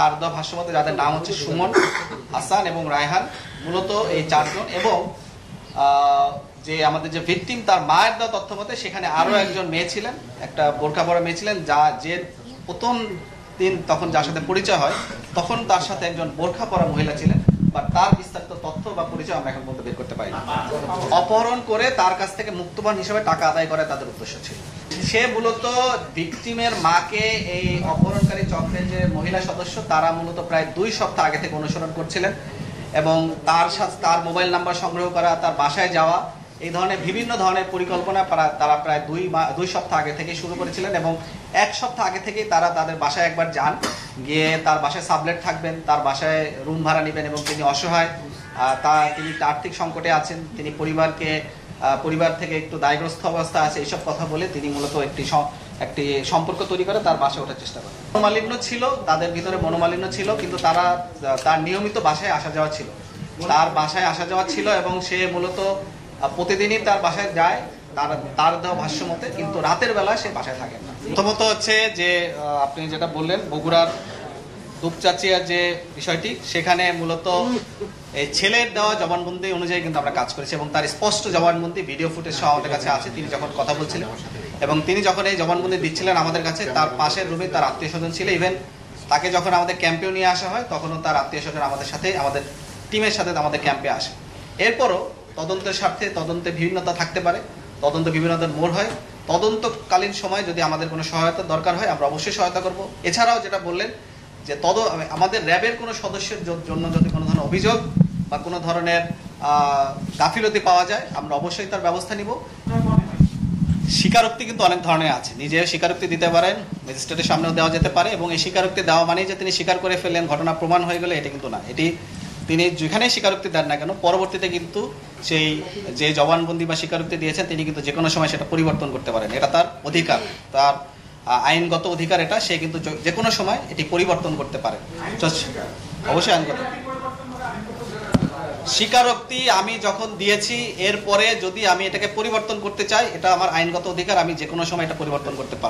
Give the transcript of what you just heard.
তার দেওয়া ভাষ্য মতে যাদের নাম হচ্ছে সুমন, হাসান এবং রায়হান, মূলত এই 4 জন। এবং যে আমাদের যে ভিকটিম তার মায়ের দেওয়া তথ্য মতে সেখানে আরো একজন মেয়ে ছিলেন, একটা বোরকা পরা মেয়ে ছিলেন, যে প্রথম দিন তখন যার সাথে পরিচয় হয় তখন তার সাথে একজন বোরকা পরা মহিলা ছিলেন, বা তার বিস্তারিত তথ্য বা পরিচয় আমরা এখন বলতে বের করতে পারি না। অপহরণ করে তার কাছ থেকে মুক্তবান হিসেবে টাকা আদায় করে তাদের উদ্দেশ্য ছিল। সে মূলত ভিকটিমের মাকে এই অপহরণকারী চক্রের যে মহিলা সদস্য তারা মূলত প্রায় 2 সপ্তাহ আগে থেকে অনুসরণ করছিলেন, এবং তার সাথে তার মোবাইল নাম্বার সংগ্রহ করা, তার বাসায় যাওয়া, এই ধরনের বিভিন্ন ধরনের পরিকল্পনা তারা প্রায় 2 সপ্তাহ আগে থেকে শুরু করেছিলেন। এবং 1 সপ্তাহ আগে থেকেই তারা তাদের বাসায় একবার যান, গিয়ে তার বাসায় সাবলেট থাকবেন, তার বাসায় রুম ভাড়া নেবেন, এবং তিনি অসহায়, তিনি আর্থিক সংকটে আছেন, তিনি পরিবার থেকে একটু দায়গ্রস্ত অবস্থা আছে, এইসব কথা বলে তিনি মূলত একটি সম্পর্ক তৈরি করে তার বাসায় ওঠার চেষ্টা করেন। মনোমালিন্য ছিল, তাদের ভিতরে মনোমালিন্য ছিল, কিন্তু তার নিয়মিত বাসায় আসা যাওয়া ছিল, এবং সে মূলত প্রতিদিনই তার বাসায় যায় তার দেওয়া ভাষ্য মতে, কিন্তু রাতের বেলা সে বাসায় থাকেন না। প্রথমত হচ্ছে যে আপনি যেটা বললেন বগুড়ার দুপচাচিয়ার যে বিষয়টি, সেখানে মূলত এই ছেলের দেওয়া জবানবন্দি অনুযায়ী কিন্তু আমরা কাজ করেছি, এবং তার স্পষ্ট জবানবন্দি ভিডিও ফুটেজ সহ আমাদের কাছে আছে। তিনি যখন কথা বলছিলেন এবং তিনি যখন এই জবানবন্দি দিচ্ছিলেন আমাদের কাছে, তার পাশের রুমে তার আত্মীয় স্বজন ছিল। ইভেন তাকে যখন আমাদের ক্যাম্পেও নিয়ে আসা হয় তখনও তার আত্মীয় স্বজন আমাদের সাথে, আমাদের টিমের সাথে আমাদের ক্যাম্পে আসে। এরপরও তদন্তের স্বার্থে তদন্তে বিভিন্নতা থাকতে পারে, তদন্ত বিভিন্নতার মোড় হয়, তদন্তকালীন সময় যদি আমাদের কোনো সহায়তা দরকার হয় আমরা অবশ্যই সহায়তা করব। এছাড়াও যেটা বললেন যে আমাদের র্যাবের কোনো সদস্যের জন্য যদি কোনো ধরনের অভিযোগ বা কোনো ধরনের গাফিলতি পাওয়া যায় আমরা অবশ্যই তার ব্যবস্থা নিব। স্বীকারোক্তি কিন্তু অনেক ধরনের আছে, নিজে স্বীকারোক্তি দিতে পারেন, ম্যাজিস্ট্রেটের সামনেও দেওয়া যেতে পারে, এবং এই স্বীকারোক্তি দেওয়া মানেই যে তিনি স্বীকার করে ফেললেন, ঘটনা প্রমাণ হয়ে গেলে এটা কিন্তু না। এটি তিনি যেখানেই স্বীকারোক্তি দেন না কেন পরবর্তীতে কিন্তু সেই যে জবানবন্দি বা স্বীকারোক্তি দিয়েছেন তিনি কিন্তু যে কোনো সময় সেটা পরিবর্তন করতে পারেন, এটা তার অধিকার, তার আইনগত অধিকার এটা, সে কিন্তু যে কোনো সময় এটি পরিবর্তন করতে পারে। অবশ্যই আইনগত স্বীকারোক্তি আমি যখন দিয়েছি এরপরে যদি আমি এটাকে পরিবর্তন করতে চাই এটা আমার আইনগত অধিকার, আমি যে কোনো সময় এটা পরিবর্তন করতে পারবো।